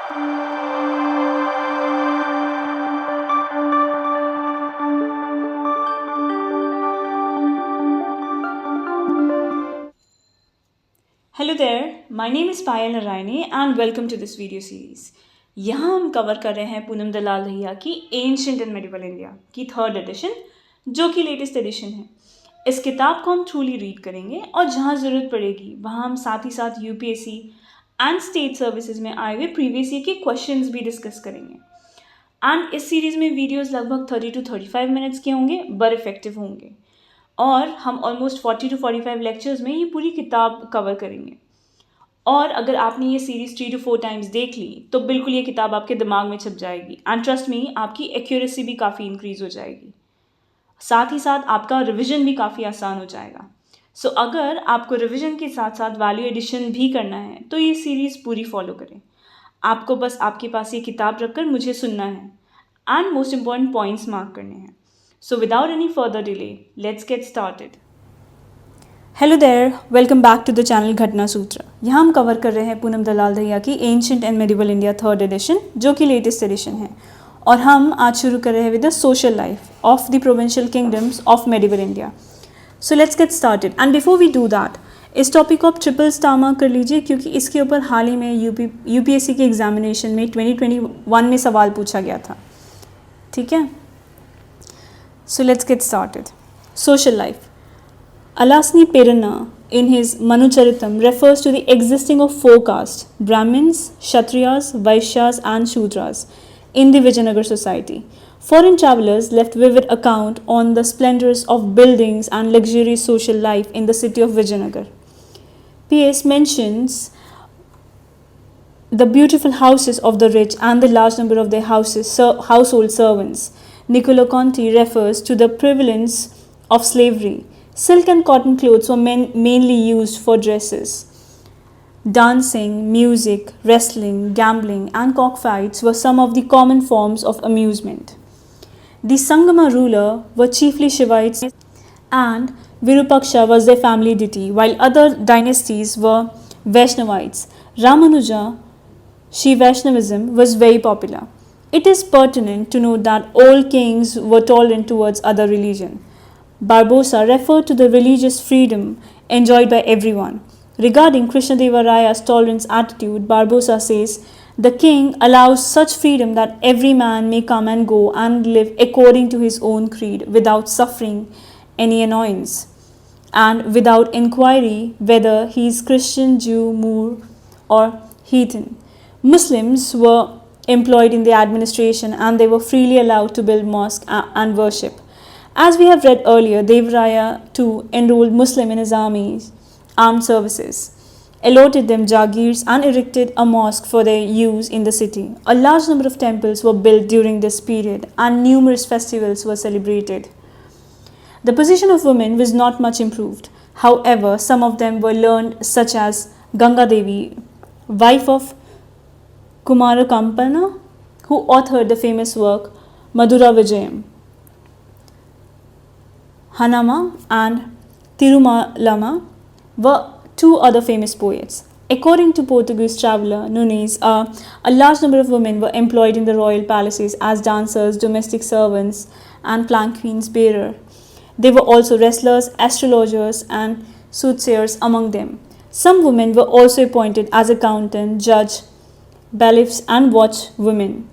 Hello there, my name is Payal Narayani and welcome to this video series. यहाँ हम cover कर रहे हैं पूनम दलाल दहिया की एंशिएंट एंड मेडिवल इंडिया की 3rd एडिशन, जो कि लेटेस्ट एडिशन है. इस किताब को हम ट्रूली रीड करेंगे और जहाँ ज़रूरत पड़ेगी वहाँ हम साथ ही साथ UPSC एंड स्टेट सर्विसेज में आए हुए प्रीवियस ईयर के क्वेश्चंस भी डिस्कस करेंगे. एंड इस सीरीज़ में वीडियोज़ लगभग 30 to 35 मिनट्स के होंगे, बट इफेक्टिव होंगे. और हम ऑलमोस्ट 40 to 45 लेक्चर्स में ये पूरी किताब कवर करेंगे. और अगर आपने ये सीरीज़ 3 to 4 टाइम्स देख ली तो बिल्कुल ये किताब आपके दिमाग में छप जाएगी. एंड ट्रस्ट मी, आपकी एक्यूरेसी भी काफ़ी इंक्रीज़ हो जाएगी. साथ ही साथ आपका रिविज़न भी काफ़ी आसान हो जाएगा. सो अगर आपको रिविज़न के साथ साथ वैल्यू एडिशन भी करना है तो ये सीरीज़ पूरी फॉलो करें. आपको बस आपके पास ये किताब रखकर मुझे सुनना है and most important points mark करने हैं. So without any further delay, let's get started. Hello there, welcome back to the channel Ghatna Sutra. यहाँ हम कवर कर रहे हैं पूनम दलाल दहिया की ancient and medieval India 3rd edition, जो कि लेटेस्ट एडिशन है. और हम आज शुरू कर रहे हैं with the social life of the provincial kingdoms of medieval India. So let's get started. And before we do that, इस टॉपिक को आप ट्रिपल स्टार मार्क कर लीजिए, क्योंकि इसके ऊपर हाल ही में UPSC के एग्जामिनेशन में 2021 में सवाल पूछा गया था. ठीक है, so let's get started. Social life. Alasni Perenna in his Manucharitam refers to the existing of 4 castes: Brahmins, Kshatriyas, Vaishyas and Shudras in the Vijayanagar society. Foreign travelers left vivid account on the splendors of buildings and luxurious social life in the city of Vijayanagar. PS mentions the beautiful houses of the rich and the large number of their household servants. Niccolo Conti refers to the prevalence of slavery. Silk and cotton clothes were mainly used for dresses. Dancing, music, wrestling, gambling, and cockfights were some of the common forms of amusement. The Sangama ruler were chiefly Shivites, and Virupaksha was their family deity, while other dynasties were Vaishnavites. Ramanuja, Shiva Vaishnavism was very popular. It is pertinent to note that all kings were tolerant towards other religion. Barbosa referred to the religious freedom enjoyed by everyone. Regarding Krishnadeva Raya's tolerance attitude, Barbosa says, "The king allows such freedom that every man may come and go and live according to his own creed without suffering any annoyance, and without inquiry whether he is Christian, Jew, Moor, or heathen." Muslims were employed in the administration and they were freely allowed to build mosques and worship. As we have read earlier, Devaraya too enrolled Muslim in his armed services, allotted them jagirs and erected a mosque for their use in the city. A large number of temples were built during this period and numerous festivals were celebrated. The position of women was not much improved. However, some of them were learned, such as Ganga Devi, wife of Kumarakampana, who authored the famous work Madura Vijayam. Hanama and Tirumalama were 2 other famous poets. According to Portuguese traveller Nunes, a large number of women were employed in the royal palaces as dancers, domestic servants, and palanquins bearer. They were also wrestlers, astrologers, and soothsayers among them. Some women were also appointed as accountant, judge, bailiffs, and watchwomen.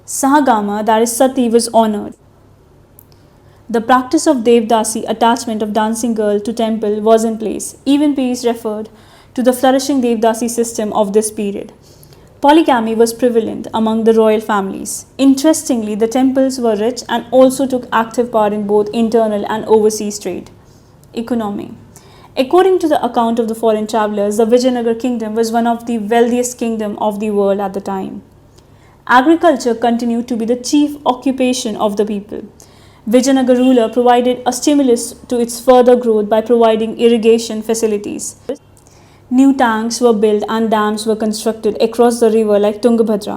Sahagama, that is Sati, was honored. The practice of Devdasi, attachment of dancing girl to temple, was in place. Even Peace referred to the flourishing Devdasi system of this period. Polygamy was prevalent among the royal families. Interestingly, the temples were rich and also took active part in both internal and overseas trade. Economy. According to the account of the foreign travelers, the Vijayanagar kingdom was one of the wealthiest kingdom of the world at the time. Agriculture continued to be the chief occupation of the people. Vijayanagar ruler provided a stimulus to its further growth by providing irrigation facilities. New tanks were built and dams were constructed across the river like Tungabhadra.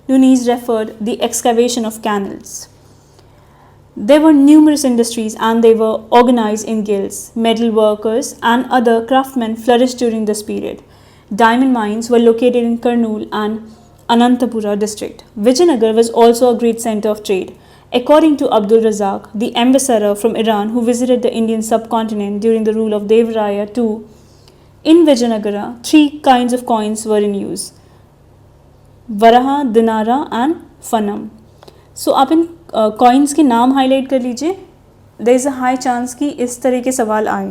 Nunes referred the excavation of canals. There were numerous industries and they were organized in guilds. Metal workers and other craftsmen flourished during this period. Diamond mines were located in Kurnool and Anantapura district. Vijayanagar was also a great center of trade. According to Abdul Razak, the ambassador from Iran who visited the Indian subcontinent during the rule of Devaraya II, in Vijayanagara, three kinds of coins were in use: Varaha, Dinara and Fanam. So आप इन coins के नाम highlight कर लीजिए. There is a high chance कि इस तरह के सवाल आए.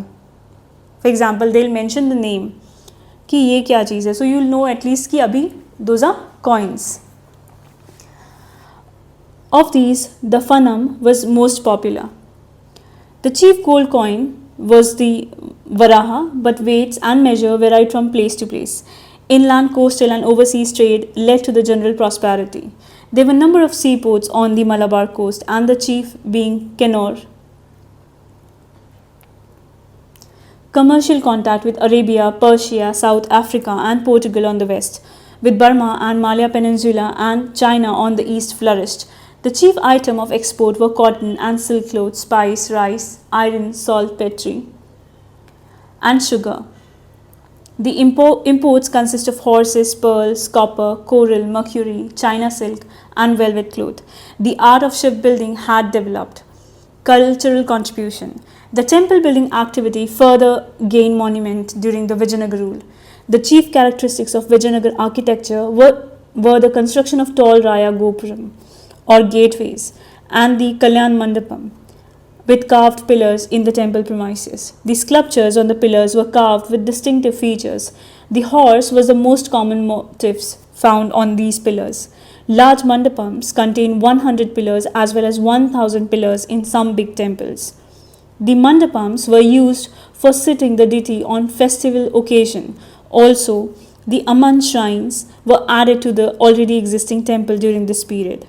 For example they will mention the name कि ये क्या चीज़ है. So you will know at least कि अभी those are coins. Of these, the Fanam was most popular. The chief gold coin was the Varaha, but weights and measure varied from place to place. Inland, coastal and overseas trade led to the general prosperity. There were a number of seaports on the Malabar coast, and the chief being Kannauр. Commercial contact with Arabia, Persia, South Africa and Portugal on the west, with Burma and Malaya Peninsula and China on the east flourished. The chief item of export were cotton and silk cloth, spice, rice, iron, salt, petre, and sugar. The imports consist of horses, pearls, copper, coral, mercury, China silk, and velvet cloth. The art of shipbuilding had developed. Cultural contribution. The temple building activity further gained monument during the Vijayanagar rule. The chief characteristics of Vijayanagar architecture were the construction of tall Raya Gopuram or gateways and the Kalyan Mandapam with carved pillars in the temple premises. The sculptures on the pillars were carved with distinctive features. The horse was the most common motifs found on these pillars. Large mandapams contain 100 pillars as well as 1000 pillars in some big temples. The mandapams were used for sitting the deity on festival occasion. Also, the Aman shrines were added to the already existing temple during this period.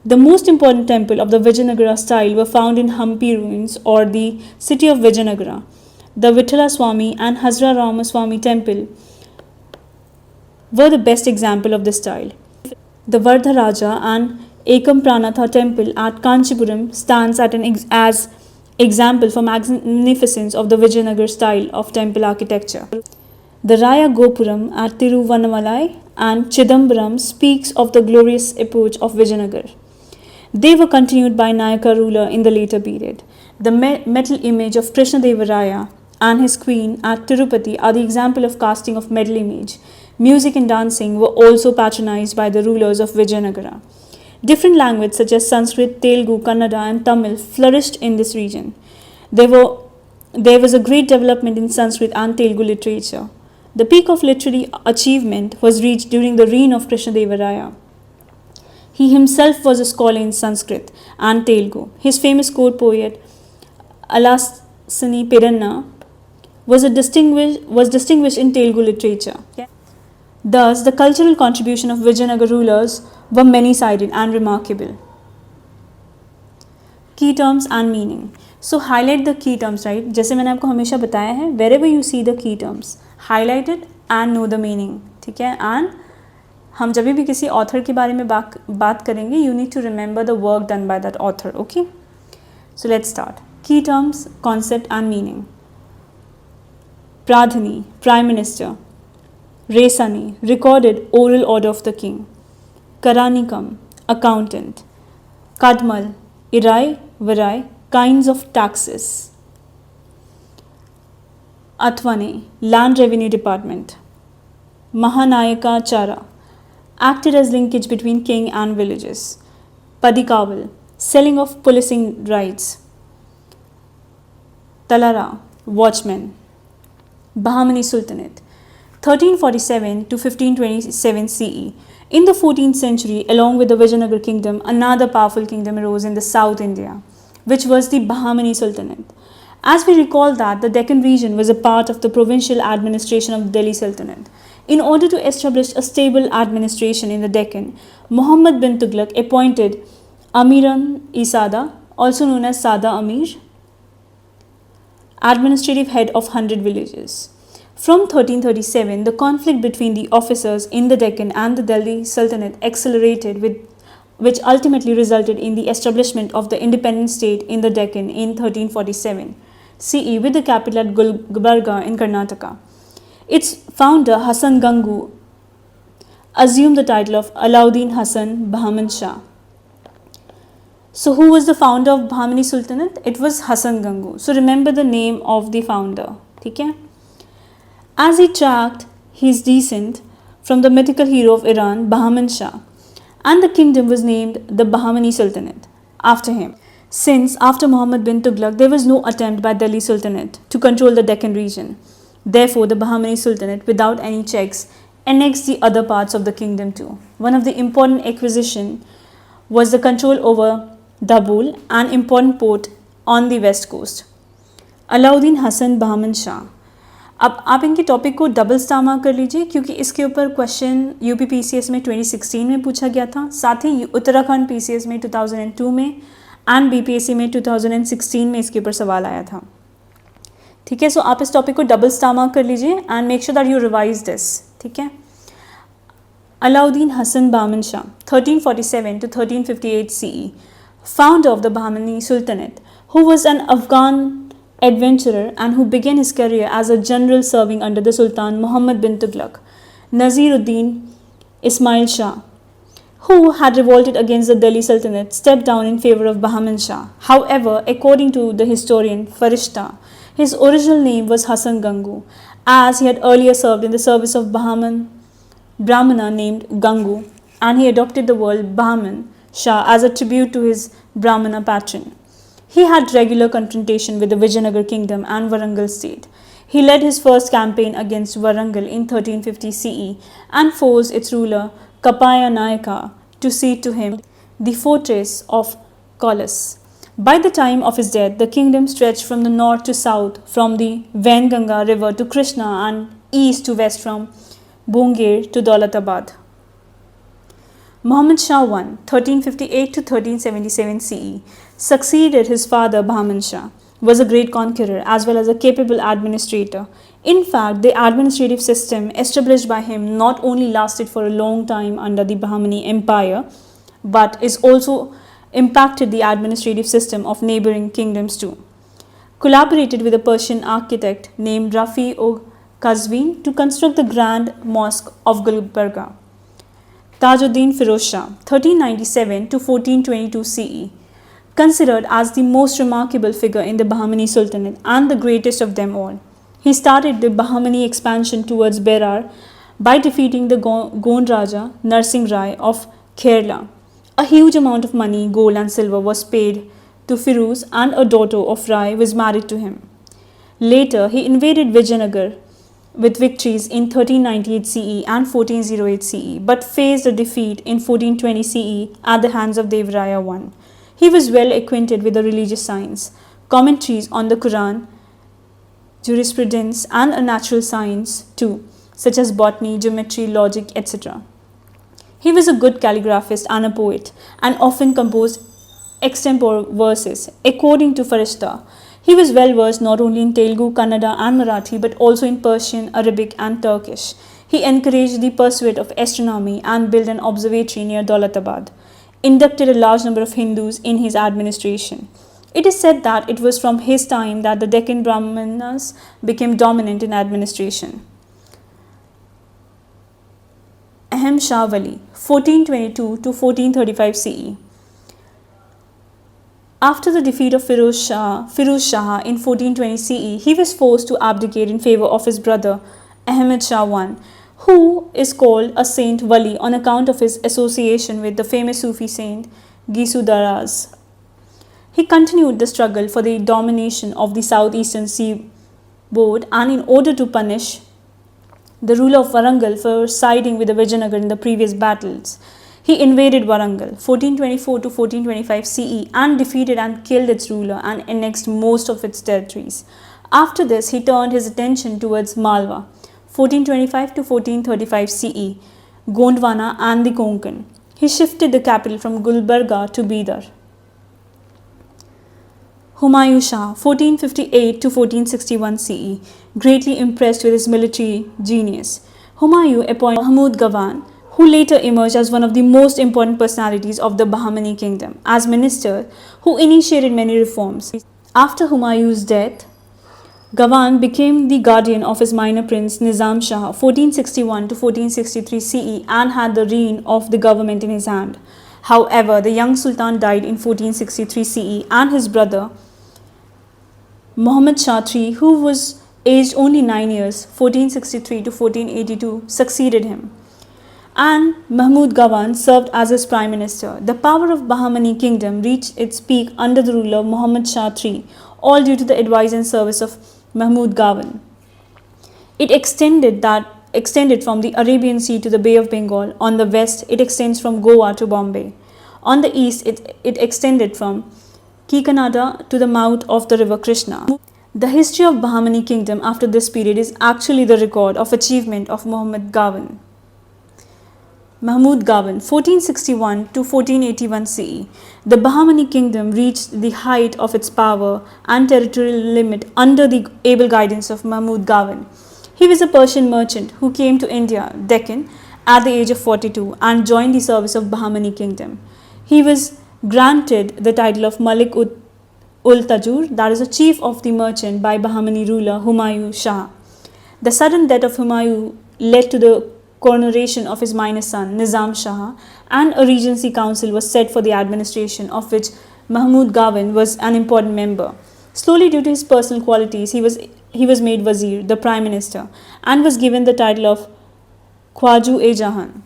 The most important temple of the Vijayanagara style were found in Hampi ruins or the city of Vijayanagara. The Vithala Swami and Hazra Ramaswamy temple were the best example of this style. The Vardharaja and Ekam Pranatha temple at Kanchipuram stands as example for magnificence of the Vijayanagar style of temple architecture. The Raya Gopuram at Tiruvannamalai and Chidambaram speaks of the glorious epoch of Vijayanagar. They were continued by Nayaka ruler in the later period. The metal image of Krishna Devaraya and his queen at Tirupati are the example of casting of metal image. Music and dancing were also patronized by the rulers of Vijayanagara. Different languages such as Sanskrit, Telugu, Kannada and Tamil flourished in this region. There was a great development in Sanskrit and Telugu literature. The peak of literary achievement was reached during the reign of Krishna Devaraya. He himself was a scholar in Sanskrit and Telugu. His famous court poet Alasani Perenna was distinguished in Telugu literature. Thus, the cultural contribution of Vijayanagar rulers were many-sided and remarkable. Key terms and meaning. So, highlight the key terms, right? जैसे मैंने आपको हमेशा बताया है, wherever you see the key terms, highlight it and know the meaning. ठीक है? And हम जब भी किसी ऑथर के बारे में बात करेंगे, you need to remember the work done by that author. Okay, so let's start. Key terms, concept and meaning. Pradhani, prime minister. Resani, recorded oral order of the king. Karanikam, accountant. Kadamai, irai varai, kinds of taxes. Athavane, land revenue department. Mahanayakachara, acted as linkage between king and villages. Padikaval, selling of policing rights. Talara, watchman. Bahmani Sultanate, 1347 to 1527 CE. In the 14th century, along with the Vijayanagar kingdom, another powerful kingdom arose in the South India, which was the Bahmani Sultanate. As we recall that the Deccan region was a part of the provincial administration of Delhi Sultanate. In order to establish a stable administration in the Deccan, Muhammad bin Tughlaq appointed Amiran-e-Sada, also known as Sada Amir, administrative head of 100 villages. From 1337, the conflict between the officers in the Deccan and the Delhi Sultanate accelerated, which ultimately resulted in the establishment of the independent state in the Deccan in 1347 CE with the capital at Gulbarga in Karnataka. Its founder Hassan Gangu assumed the title of Alauddin Hasan Bahman Shah. So who was the founder of Bahmani Sultanate? It was Hasan Gangu. So remember the name of the founder. Okay? As he tracked his descent from the mythical hero of Iran, Bahman Shah, and the kingdom was named the Bahmani Sultanate after him. Since after Muhammad bin Tughlaq, there was no attempt by Delhi Sultanate to control the Deccan region. Therefore, the Bahmani Sultanate, without any checks, annexed the other parts of the kingdom too. One of the important acquisition was the control over Dabul, an important port on the west coast. Alauddin Hasan Bahman Shah. अब आप इनके topic को double star mark कर लीजिए क्योंकि इसके ऊपर question UPPCS में 2016 में पूछा गया था, साथ ही उत्तराखंड पीसीएस में 2002 में एंड बीपीएससी में 2016 में इसके ऊपर सवाल आया था. ठीक है, सो आप इस टॉपिक को डबल स्टार मार्क कर लीजिए and make sure that you revise this. ठीक है. Alauddin Hasan Bahman Shah, 1347 to 1358 CE, founder of the Bahmani Sultanate, who was an Afghan adventurer and who began his career as a general serving under the Sultan Muhammad bin Tughlaq. Naziruddin Ismail Shah, who had revolted against the Delhi Sultanate, stepped down in favor of Bahman Shah. However, according to the historian Farishta, his original name was Hasan Gangu, as he had earlier served in the service of Brahmana named Gangu, and he adopted the word Bahman Shah as a tribute to his Brahmana patron. He had regular confrontation with the Vijayanagar kingdom and Warangal state. He led his first campaign against Warangal in 1350 CE and forced its ruler Kapaya Nayaka to cede to him the fortress of Kolas. By the time of his death, the kingdom stretched from the north to south, from the Vainganga river to Krishna, and east to west from Bongir to Daulatabad. Muhammad Shah I, 1358 to 1377 CE, succeeded his father Bahman Shah, was a great conqueror as well as a capable administrator. In fact, the administrative system established by him not only lasted for a long time under the Bahmani Empire, but is also impacted the administrative system of neighboring kingdoms too. Collaborated with a Persian architect named Rafi-o-Qazvin to construct the Grand Mosque of Gulbarga. Tajuddin Firoz Shah, 1397 to 1422 CE, considered as the most remarkable figure in the Bahmani Sultanate and the greatest of them all. He started the Bahmani expansion towards Berar by defeating the Gond Raja Narsingh Rai of Kerala. A huge amount of money, gold and silver was paid to Firuz, and a daughter of Rai was married to him. Later, he invaded Vijayanagar with victories in 1398 CE and 1408 CE, but faced a defeat in 1420 CE at the hands of Devraya I. He was well acquainted with the religious science, commentaries on the Quran, jurisprudence, and a natural science too, such as botany, geometry, logic, etc. He was a good calligraphist and a poet, and often composed extempore verses. According to Farishta, he was well versed not only in Telugu, Kannada, and Marathi, but also in Persian, Arabic, and Turkish. He encouraged the pursuit of astronomy and built an observatory near Daulatabad. Inducted a large number of Hindus in his administration. It is said that it was from his time that the Deccan Brahmanas became dominant in administration. Ahem Shah Wali, 1422 to 1435 CE. After the defeat of Firuz Shah in 1420 CE, he was forced to abdicate in favor of his brother Ahmed Shah I, who is called a Saint Wali on account of his association with the famous Sufi saint Gisudaraz. He continued the struggle for the domination of the southeastern seaboard, and in order to punish the ruler of Warangal for siding with the Vijayanagar in the previous battles, he invaded Warangal 1424 to 1425 CE and defeated and killed its ruler and annexed most of its territories. After this, he turned his attention towards Malwa 1425 to 1435 CE, Gondwana, and the Konkan. He shifted the capital from Gulbarga to Bidar. Humayun Shah, 1458 to 1461 CE, greatly impressed with his military genius. Humayun appointed Mahmud Gawan, who later emerged as one of the most important personalities of the Bahmani kingdom, as minister, who initiated many reforms. After Humayun's death, Gawan became the guardian of his minor prince Nizam Shah 1461 to 1463 CE and had the reign of the government in his hand. However, the young Sultan died in 1463 CE and his brother Muhammad Shah III, who was aged only 9 years, 1463 to 1482, succeeded him. And Mahmud Gawan served as his prime minister. The power of Bahmani kingdom reached its peak under the rule of Muhammad Shah III, all due to the advice and service of Mahmud Gawan. It extended from the Arabian Sea to the Bay of Bengal. On the west, it extends from Goa to Bombay. On the east, it extended from Kikanada to the mouth of the river Krishna. The history of Bahmani kingdom after this period is actually the record of achievement of Mahmud Gawan, 1461 to 1481 CE. The Bahmani kingdom reached the height of its power and territorial limit under the able guidance of Mahmud Gawan. He was a Persian merchant who came to India, Deccan, at the age of 42 and joined the service of Bahmani kingdom. He was granted the title of Malik ul Tajur, that is, a chief of the merchant, by Bahmani ruler Humayun Shah. The sudden death of Humayun led to the coronation of his minor son Nizam Shah, and a regency council was set for the administration, of which Mahmud Gawan was an important member. Slowly, due to his personal qualities, he was made Wazir, the Prime Minister, and was given the title of Khwaju-e-Jahan.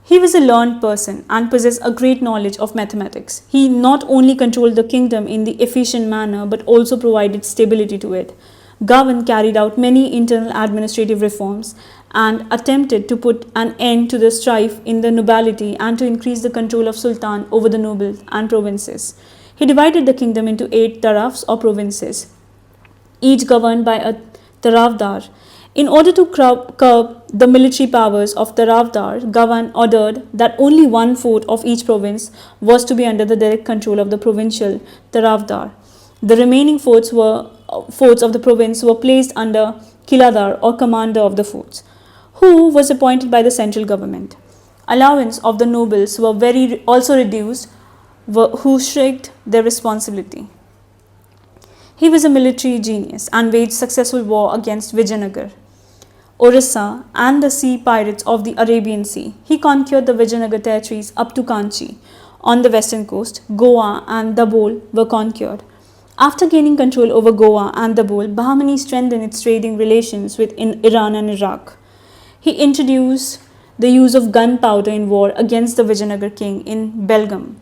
He was a learned person and possessed a great knowledge of mathematics. He not only controlled the kingdom in the efficient manner but also provided stability to it. Gawan carried out many internal administrative reforms and attempted to put an end to the strife in the nobility and to increase the control of Sultan over the nobles and provinces. He divided the kingdom into 8 tarafs or provinces, each governed by a tarafdar. In order to curb the military powers of Tarafdar, Gawan ordered that only 1/4 of each province was to be under the direct control of the provincial Tarafdar. The remaining forts of the province were placed under Kiladar or commander of the forts, who was appointed by the central government. Allowance of the nobles were also reduced, who shirked their responsibility. He was a military genius and waged successful war against Vijayanagar, Orissa, and the sea pirates of the Arabian Sea. He conquered the Vijayanagar territories up to Kanchi. On the western coast, Goa and Dabhol were conquered. After gaining control over Goa and Dabhol, Bahmani strengthened its trading relations with Iran and Iraq. He introduced the use of gunpowder in war against the Vijayanagar king in Belgaum.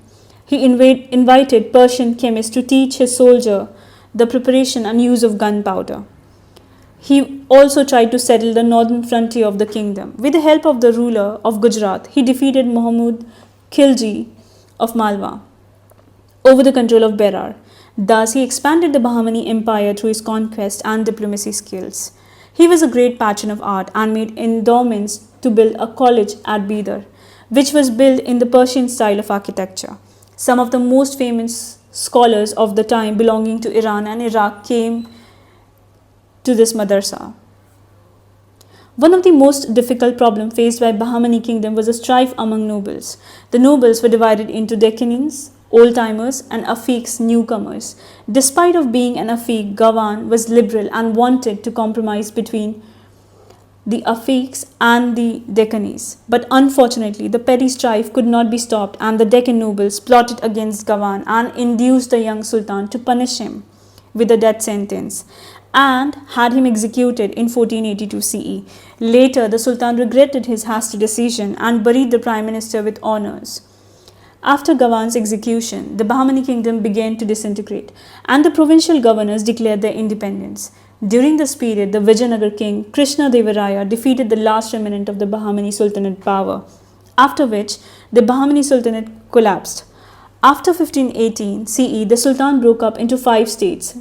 He invited Persian chemists to teach his soldiers the preparation and use of gunpowder. He also tried to settle the northern frontier of the kingdom. With the help of the ruler of Gujarat, he defeated Muhammad Khilji of Malwa over the control of Berar. Thus, he expanded the Bahmani empire through his conquest and diplomacy skills. He was a great patron of art and made endowments to build a college at Bidar, which was built in the Persian style of architecture. Some of the most famous scholars of the time belonging to Iran and Iraq came to this madrasa. One of the most difficult problems faced by Bahmani kingdom was a strife among nobles. The nobles were divided into Deccanians, old-timers, and Afiqs, newcomers. Despite of being an Afiq, Gawan was liberal and wanted to compromise between the Afiqs and the Deccanese. But unfortunately, the petty strife could not be stopped, and the Deccan nobles plotted against Gawan and induced the young sultan to punish him with a death sentence and had him executed in 1482 CE. Later, the sultan regretted his hasty decision and buried the prime minister with honors. After Gawan's execution, the Bahmani kingdom began to disintegrate, and the provincial governors declared their independence. During this period, the Vijayanagar king Krishna Devaraya defeated the last remnant of the Bahmani Sultanate power, after which the Bahmani Sultanate collapsed. After 1518 CE, the Sultanate broke up into 5 states.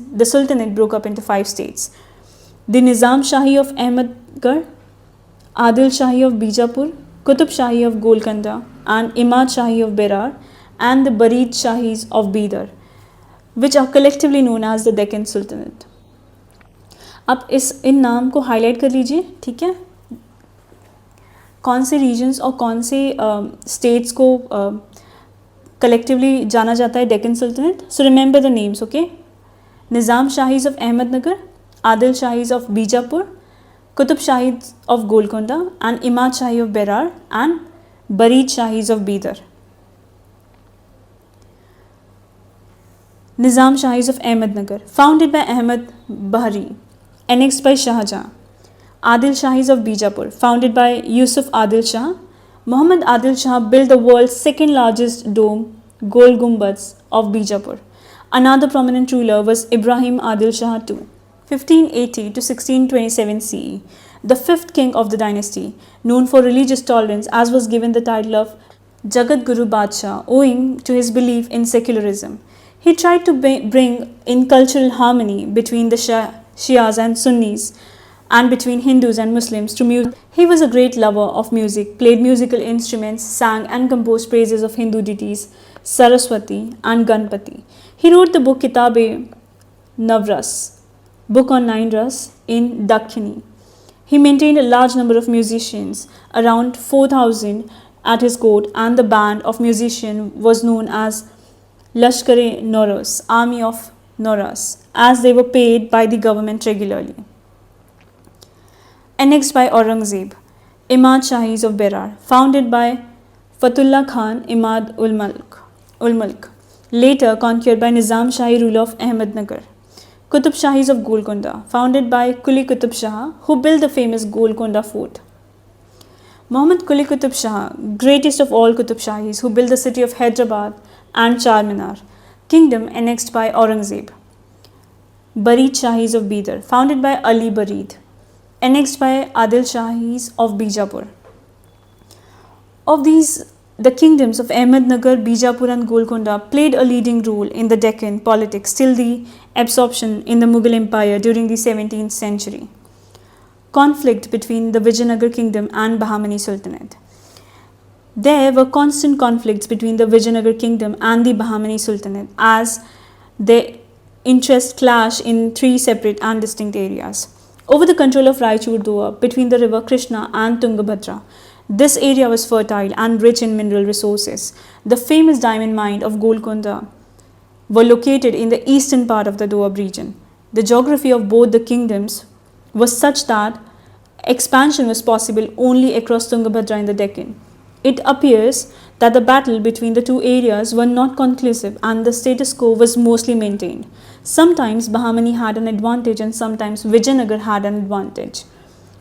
The Nizam Shahi of Ahmedgarh, Adil Shahi of Bijapur, Qutub Shahi of Golconda, and Imad Shahi of Berar, and the Barid Shahis of Bidar, which are collectively known as the Deccan Sultanate. अब इन नाम को highlight कर लीजिए, ठीक है. कौन से regions और कौन से स्टेट्स को कलेक्टिवली जाना जाता है Deccan sultanate. So remember the names, okay. Nizam Shahis of Ahmednagar, Adil Shahis of Bijapur, Qutub Shahis of Golconda, and Imad Shahi of Berar, and Barid Shahis of Bidar. Nizam Shahis of Ahmednagar, founded by Ahmed Bahri, annexed by Shah Jahan. Adil Shahis of Bijapur, founded by Yusuf Adil Shah. Muhammad Adil Shah built the world's second largest dome, Gol Gumbads, of Bijapur. Another prominent ruler was Ibrahim Adil Shah II, 1580 to 1627 CE, the fifth king of the dynasty, known for religious tolerance, as was given the title of Jagat Guru Badshah owing to his belief in secularism. He tried to bring in cultural harmony between the Shias and Sunnis, and between Hindus and Muslims through music. He was a great lover of music, played musical instruments, sang and composed praises of Hindu deities Saraswati and Ganpati. He wrote the book Kitab-e-Navras, book on 9 ras, in Dakhini. He maintained a large number of musicians, around 4,000 at his court, and the band of musicians was known as Lashkar-e-Noros, Army of Noras, as they were paid by the government regularly. Annexed by Aurangzeb, Imad Shahis of Berar, founded by Fatullah Khan Imad ul Mulk, later conquered by Nizam Shahi, ruler of Ahmednagar. Qutub Shahis of Golconda, founded by Quli Qutub Shah, who built the famous Golconda fort. Muhammad Quli Qutub Shah, greatest of all Qutub Shahis, who built the city of Hyderabad and Charminar, kingdom annexed by Aurangzeb. Barid Shahis of Bidar, founded by Ali Barid, annexed by Adil Shahis of Bijapur. Of these, the kingdoms of Ahmednagar, Bijapur and Golconda played a leading role in the Deccan politics till the absorption in the Mughal Empire during the 17th century. Conflict between the Vijayanagar kingdom and Bahmani Sultanate. There were constant conflicts between the Vijayanagar kingdom and the Bahmani Sultanate, as their interests clash in three separate and distinct areas. Over the control of Raichur Doab between the river Krishna and Tungabhadra, this area was fertile and rich in mineral resources. The famous diamond mine of Golconda were located in the eastern part of the Doab region. The geography of both the kingdoms was such that expansion was possible only across Tungabhadra in the Deccan. It appears that the battle between the two areas were not conclusive and the status quo was mostly maintained. Sometimes Bahmani had an advantage and sometimes Vijayanagar had an advantage.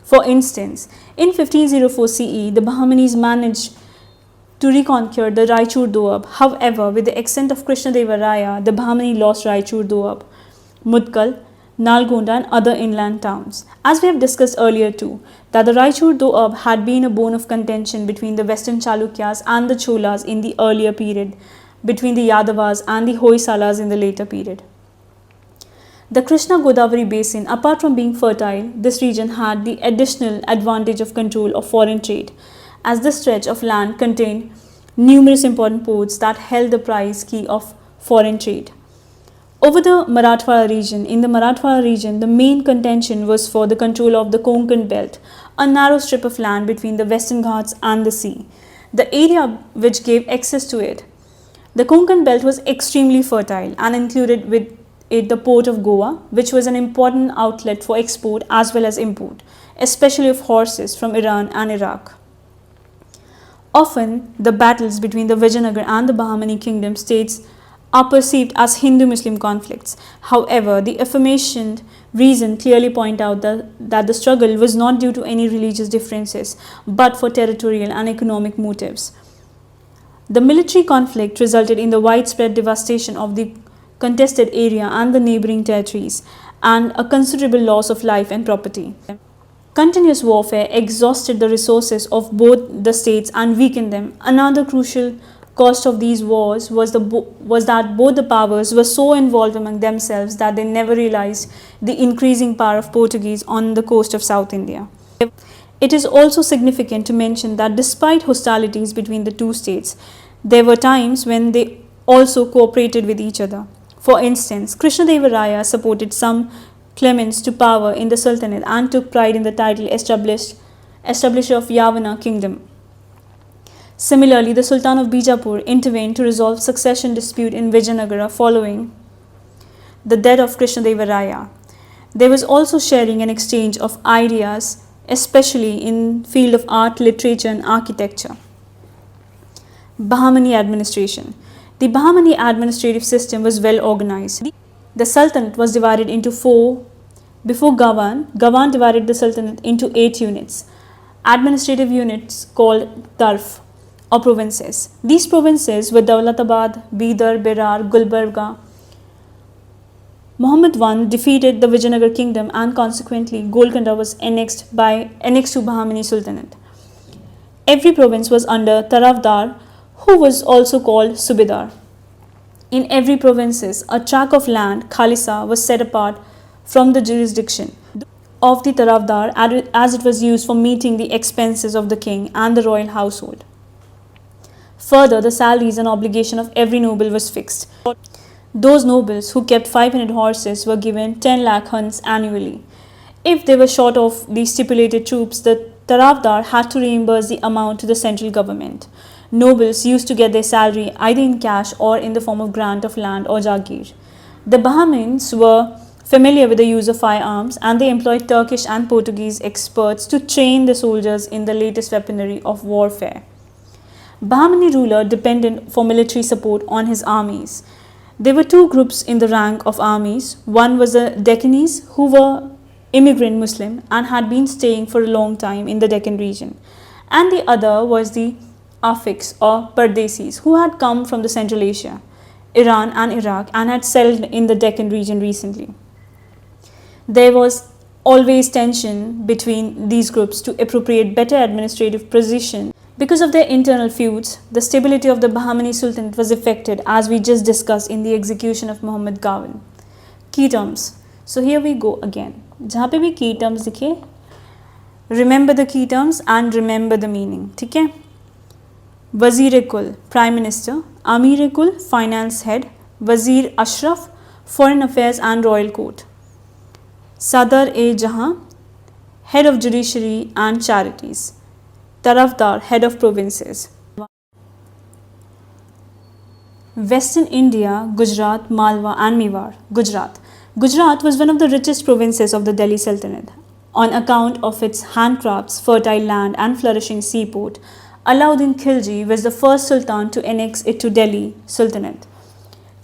For instance, in 1504 CE, the Bahmanis managed to reconquer the Raichur Doab. However, with the accent of Krishnadeva Raya, the Bahmani lost Raichur Doab, Mudkal, Nalgonda and other inland towns. As we have discussed earlier too, that the Raichur Doab had been a bone of contention between the western Chalukyas and the Cholas in the earlier period, between the Yadavas and the Hoysalas in the later period. The Krishna Godavari basin, apart from being fertile, this region had the additional advantage of control of foreign trade, as this stretch of land contained numerous important ports that held the price key of foreign trade. Over the Marathwada region, in the Marathwada region, the main contention was for the control of the Konkan belt, a narrow strip of land between the Western Ghats and the sea, the area which gave access to it. The Konkan belt was extremely fertile and included with it the port of Goa, which was an important outlet for export as well as import, especially of horses from Iran and Iraq. Often, the battles between the Vijayanagar and the Bahmani kingdom states are perceived as Hindu-Muslim conflicts. However, the aforementioned reason clearly point out that the struggle was not due to any religious differences, but for territorial and economic motives. The military conflict resulted in the widespread devastation of the contested area and the neighboring territories, and a considerable loss of life and property. Continuous warfare exhausted the resources of both the states and weakened them. Another crucial cost of these wars was that both the powers were so involved among themselves that they never realized the increasing power of Portuguese on the coast of South India. It is also significant to mention that despite hostilities between the two states, there were times when they also cooperated with each other. For instance, Krishnadeva Raya supported some claimants to power in the Sultanate and took pride in the title establisher of Yavana kingdom. Similarly, the Sultan of Bijapur intervened to resolve succession dispute in Vijayanagara following the death of Krishnadeva Raya. There was also sharing and exchange of ideas, especially in field of art, literature and architecture. Bahmani administration. The Bahmani administrative system was well organized. The Sultanate was divided into four. Before Gawan divided the Sultanate into 8 units, administrative units called Tarf or provinces. These provinces were Dawlatabad, Bidar, Berar, Gulbarga. Muhammad I defeated the Vijayanagar kingdom and consequently Golconda was annexed to Bahmani Sultanate. Every province was under Tarafdar, who was also called Subedar. In every province, a tract of land, Khalisa, was set apart from the jurisdiction of the Tarafdar as it was used for meeting the expenses of the king and the royal household. Further, the salaries and obligation of every noble was fixed. Those nobles who kept 500 horses were given 10 lakh hunts annually. If they were short of the stipulated troops, the Tarafdar had to reimburse the amount to the central government. Nobles used to get their salary either in cash or in the form of grant of land or jagir. The Bahmins were familiar with the use of firearms and they employed Turkish and Portuguese experts to train the soldiers in the latest weaponry of warfare. Bahmani ruler depended for military support on his armies. There were two groups in the rank of armies. One was the Deccanese, who were immigrant Muslim and had been staying for a long time in the Deccan region. And the other was the Afiks or Pardesis, who had come from the Central Asia, Iran and Iraq and had settled in the Deccan region recently. There was always tension between these groups to appropriate better administrative position. Because of their internal feuds, the stability of the Bahmani Sultanate was affected, as we just discussed in the execution of Muhammad Gawan. Key terms. So here we go again. जहाँ पे भी key terms दिखे, remember the key terms and remember the meaning. ठीक है? Wazir-e-Kul, Prime Minister. Amir-e-Kul, Finance Head. Wazir Ashraf, Foreign Affairs and Royal Court. Sadar-e-Jahan, Head of Judiciary and Charities. Tarafdar, Head of Provinces. Western India, Gujarat, Malwa and Mewar. Gujarat. Gujarat was one of the richest provinces of the Delhi Sultanate. On account of its handcrafts, fertile land and flourishing seaport, Alauddin Khilji was the first sultan to annex it to Delhi Sultanate,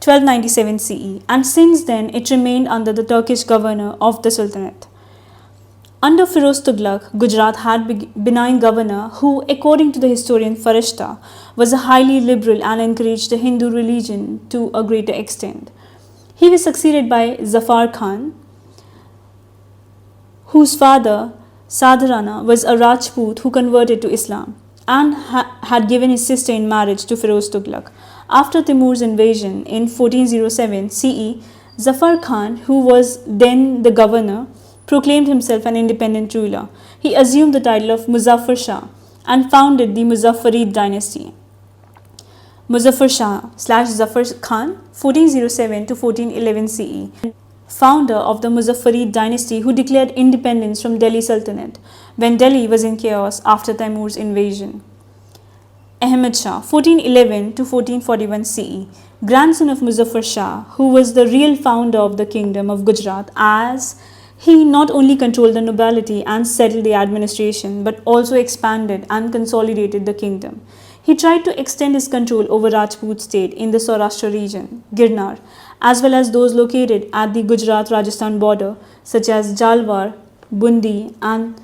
1297 CE, and since then it remained under the Turkish governor of the Sultanate. Under Firoz Tughlaq, Gujarat had a benign governor who, according to the historian Farishta, was a highly liberal and encouraged the Hindu religion to a greater extent. He was succeeded by Zafar Khan, whose father, Sadharana, was a Rajput who converted to Islam and had given his sister in marriage to Firoz Tughlaq. After Timur's invasion in 1407 CE, Zafar Khan, who was then the governor, proclaimed himself an independent ruler. He assumed the title of Muzaffar Shah and founded the Muzaffarid dynasty. Muzaffar Shah/Zafar Khan, 1407 to 1411 CE, founder of the Muzaffarid dynasty, who declared independence from Delhi Sultanate when Delhi was in chaos after Timur's invasion. Ahmed Shah, 1411 to 1441 CE, grandson of Muzaffar Shah, who was the real founder of the kingdom of Gujarat, as he not only controlled the nobility and settled the administration, but also expanded and consolidated the kingdom. He tried to extend his control over Rajput state in the Saurashtra region, Girnar, as well as those located at the Gujarat-Rajasthan border, such as Jalwar, Bundi and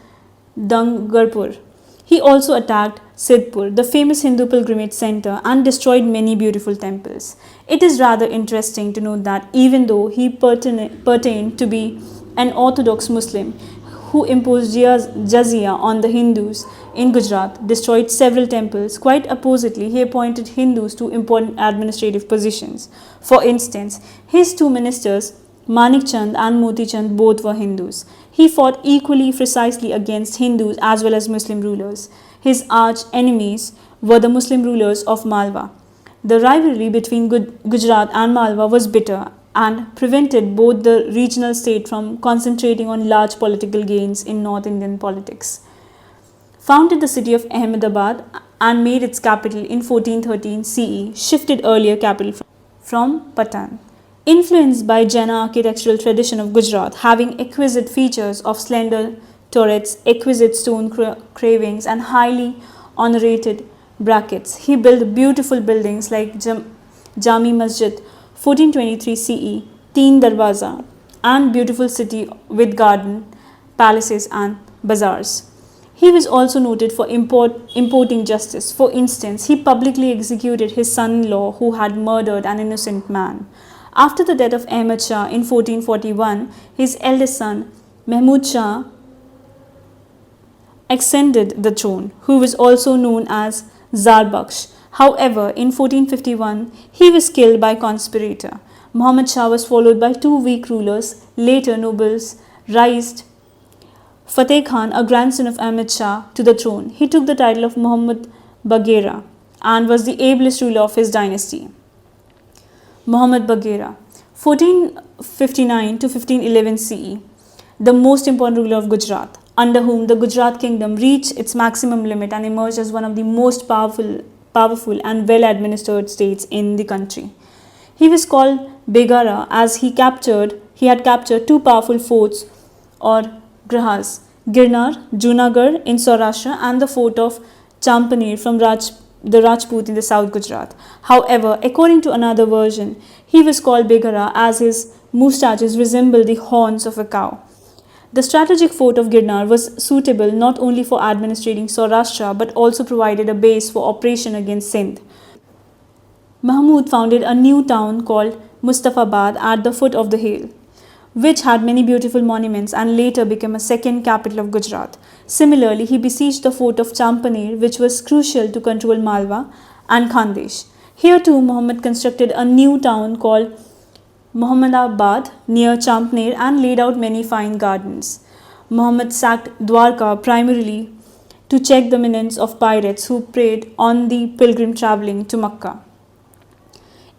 Dangarpur. He also attacked Sidhpur, the famous Hindu pilgrimage center, and destroyed many beautiful temples. It is rather interesting to note that even though he pertained to be an orthodox Muslim who imposed jizya on the Hindus in Gujarat, destroyed several temples, quite oppositely, he appointed Hindus to important administrative positions. For instance, his two ministers, Manik Chand and Moti Chand, both were Hindus. He fought equally precisely against Hindus as well as Muslim rulers. His arch enemies were the Muslim rulers of Malwa. The rivalry between Gujarat and Malwa was bitter and prevented both the regional state from concentrating on large political gains in North Indian politics. Founded the city of Ahmedabad and made its capital in 1413 CE, shifted earlier capital from Patan. Influenced by Jaina architectural tradition of Gujarat, having exquisite features of slender turrets, exquisite stone carvings, and highly honoriated brackets, he built beautiful buildings like Jami Masjid, 1423 CE, Teen Darwaza, and beautiful city with garden, palaces, and bazaars. He was also noted for importing justice. For instance, he publicly executed his son-in-law who had murdered an innocent man. After the death of Ahmad Shah in 1441, his eldest son, Mahmud Shah, ascended the throne, who was also known as Zar Bakhsh. However, in 1451, he was killed by a conspirator. Muhammad Shah was followed by two weak rulers. Later, nobles raised Fateh Khan, a grandson of Ahmad Shah, to the throne. He took the title of Muhammad Baghera and was the ablest ruler of his dynasty. Muhammad Baghera, 1459 to 1511 CE, the most important ruler of Gujarat, under whom the Gujarat kingdom reached its maximum limit and emerged as one of the most powerful and well-administered states in the country. He was called Baghera as he had captured two powerful forts or grahas, Girnar, Junagarh in Saurashtra, and the fort of Champaner from the Rajput in the South Gujarat. However, according to another version, he was called Baghera as his moustaches resembled the horns of a cow. The strategic fort of Girnar was suitable not only for administrating Saurashtra but also provided a base for operation against Sindh. Mahmud founded a new town called Mustafabad at the foot of the hill, which had many beautiful monuments and later became a second capital of Gujarat. Similarly, he besieged the fort of Champaner, which was crucial to control Malwa and Khandesh. Here too, Muhammad constructed a new town called Muhammadabad near Champaner and laid out many fine gardens. Muhammad sacked Dwarka primarily to check the menace of pirates who preyed on the pilgrim travelling to Makkah.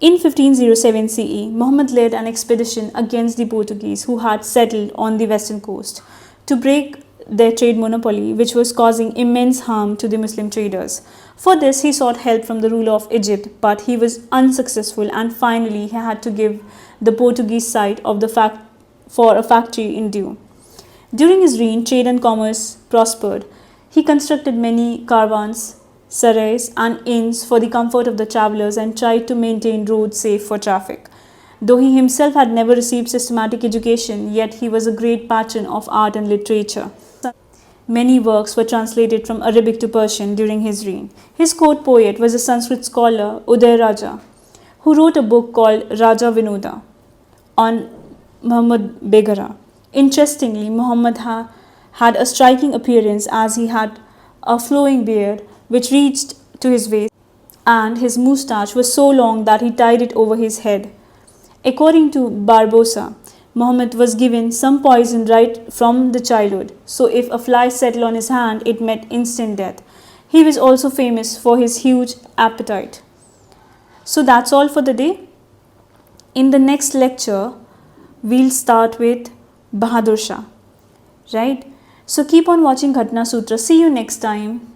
In 1507 CE, Muhammad led an expedition against the Portuguese who had settled on the western coast to break their trade monopoly, which was causing immense harm to the Muslim traders. For this, he sought help from the ruler of Egypt, but he was unsuccessful, and finally he had to give the Portuguese site of for a factory in due. During his reign, trade and commerce prospered. He constructed many caravans, sarais, and inns for the comfort of the travellers and tried to maintain roads safe for traffic. Though he himself had never received systematic education, yet he was a great patron of art and literature. Many works were translated from Arabic to Persian during his reign. His court poet was a Sanskrit scholar, Uday Raja, who wrote a book called Raja Vinoda on Muhammad Baghera. Interestingly, Muhammad had a striking appearance as he had a flowing beard which reached to his waist, and his moustache was so long that he tied it over his head. According to Barbosa, Muhammad was given some poison right from the childhood, so if a fly settled on his hand, it meant instant death. He was also famous for his huge appetite. So that's all for the day. In the next lecture, we'll start with Bahadur Shah, right? So keep on watching Ghatna Sutra. See you next time.